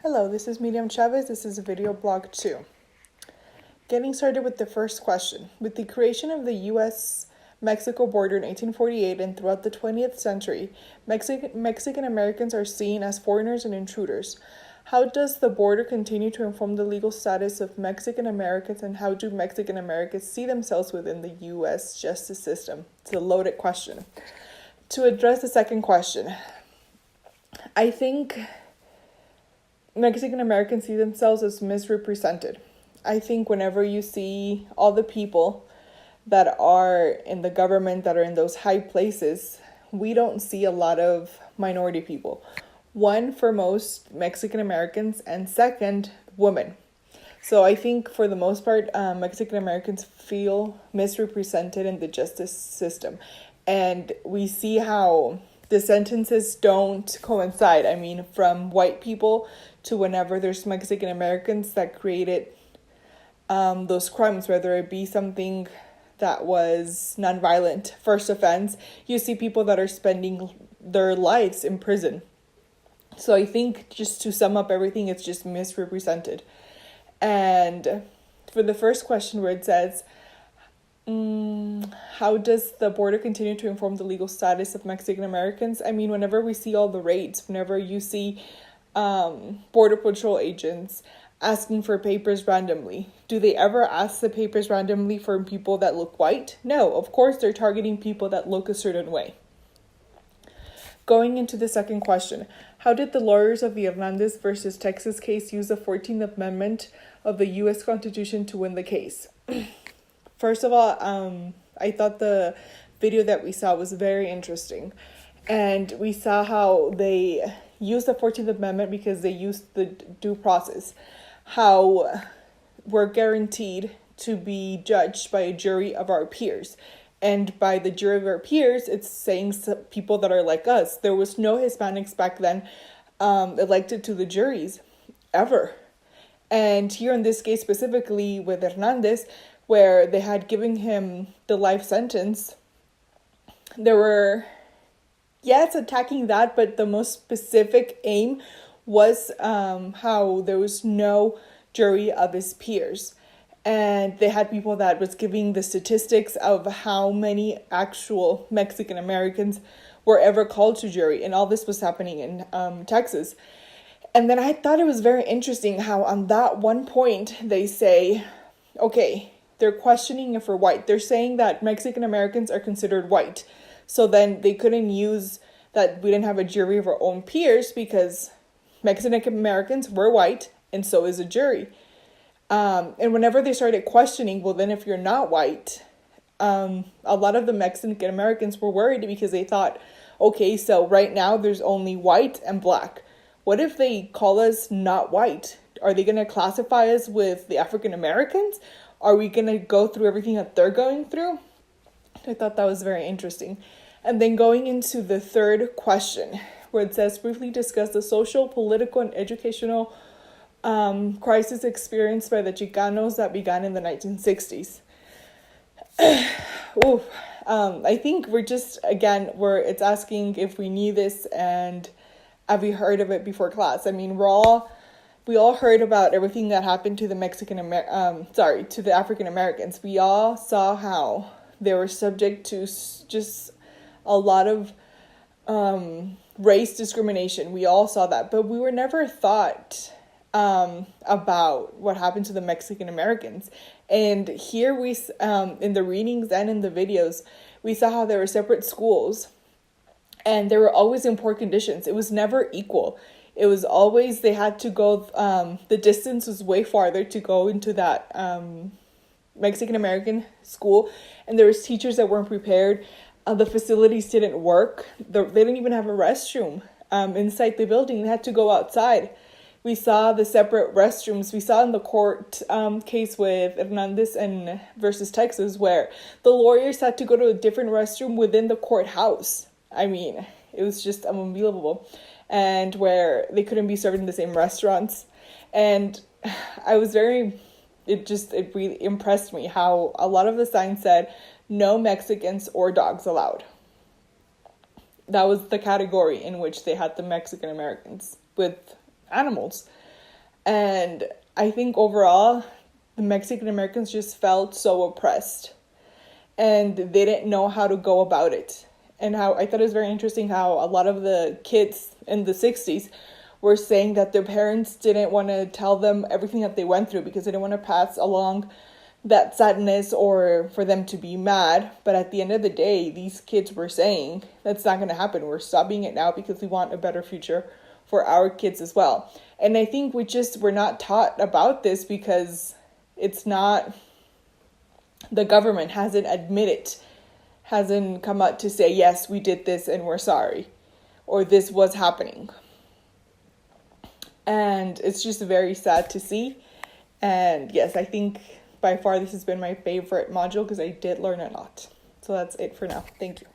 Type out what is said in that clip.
Hello, this is Miriam Chavez. This is video blog 2. Getting started with the first question. With the creation of the U.S.-Mexico border in 1848 and throughout the 20th century, Mexican Americans are seen as foreigners and intruders. How does the border continue to inform the legal status of Mexican Americans, and how do Mexican Americans see themselves within the U.S. justice system? It's a loaded question. To address the second question, I think Mexican Americans see themselves as misrepresented. I think whenever you see all the people that are in the government, that are in those high places, we don't see a lot of minority people. One, for most Mexican Americans, and second, women. So I think for the most part, Mexican Americans feel misrepresented in the justice system. And we see how the sentences don't coincide. I mean, from white people to whenever there's Mexican Americans that created those crimes, whether it be something that was nonviolent, first offense, you see people that are spending their lives in prison. So I think, just to sum up everything, it's just misrepresented. And for the first question, where it says, how does the border continue to inform the legal status of Mexican Americans? I mean, whenever we see all the raids, whenever you see Border Patrol agents asking for papers randomly, do they ever ask the papers randomly for people that look white? No, of course they're targeting people that look a certain way. Going into the second question, how did the lawyers of the Hernandez versus Texas case use the 14th Amendment of the U.S. Constitution to win the case? First of all, I thought the video that we saw was very interesting. And we saw how they used the 14th Amendment because they used the due process. How we're guaranteed to be judged by a jury of our peers. And by the jury of our peers, it's saying people that are like us. There was no Hispanics back then elected to the juries, ever. And here in this case specifically with Hernandez, where they had given him the life sentence, there were, it's attacking that, but the most specific aim was how there was no jury of his peers. And they had people that was giving the statistics of how many actual Mexican Americans were ever called to jury. And all this was happening in Texas. And then I thought it was very interesting how on that one point they say, okay, they're questioning if we're white. They're saying that Mexican Americans are considered white. So then they couldn't use that we didn't have a jury of our own peers because Mexican Americans were white and so is a jury. And whenever they started questioning, well, then if you're not white, a lot of the Mexican Americans were worried because they thought, okay, so right now there's only white and black. What if they call us not white? Are they going to classify us with the African Americans? Are we going to go through everything that they're going through? I thought that was very interesting. And then going into the third question, where it says, briefly discuss the social, political, and educational crisis experienced by the Chicanos that began in the 1960s. I think it's asking if we knew this and have you heard of it before class. I mean, we all heard about everything that happened to the to the African Americans. We all saw how they were subject to just a lot of race discrimination. We all saw that, but we were never thought about what happened to the Mexican Americans. And here we, in the readings and in the videos, we saw how there were separate schools and they were always in poor conditions. It was never equal. It was always, they had to go, the distance was way farther to go into that Mexican American school. And there was teachers that weren't prepared. The facilities didn't work. They didn't even have a restroom inside the building. They had to go outside. We saw the separate restrooms. We saw in the court case with Hernandez and versus Texas, where the lawyers had to go to a different restroom within the courthouse. I mean, it was just unbelievable. And where they couldn't be served in the same restaurants. And it really impressed me how a lot of the signs said, no Mexicans or dogs allowed. That was the category in which they had the Mexican Americans with animals. And I think overall, the Mexican Americans just felt so oppressed and they didn't know how to go about it. And how I thought it was very interesting how a lot of the kids in the 60s were saying that their parents didn't want to tell them everything that they went through because they didn't want to pass along that sadness or for them to be mad. But at the end of the day, these kids were saying that's not going to happen. We're stopping it now because we want a better future for our kids as well. And I think we're not taught about this because it's not, the government hasn't come out to say, yes, we did this and we're sorry, or this was happening. And it's just very sad to see. And yes, I think by far this has been my favorite module because I did learn a lot. So that's it for now. Thank you.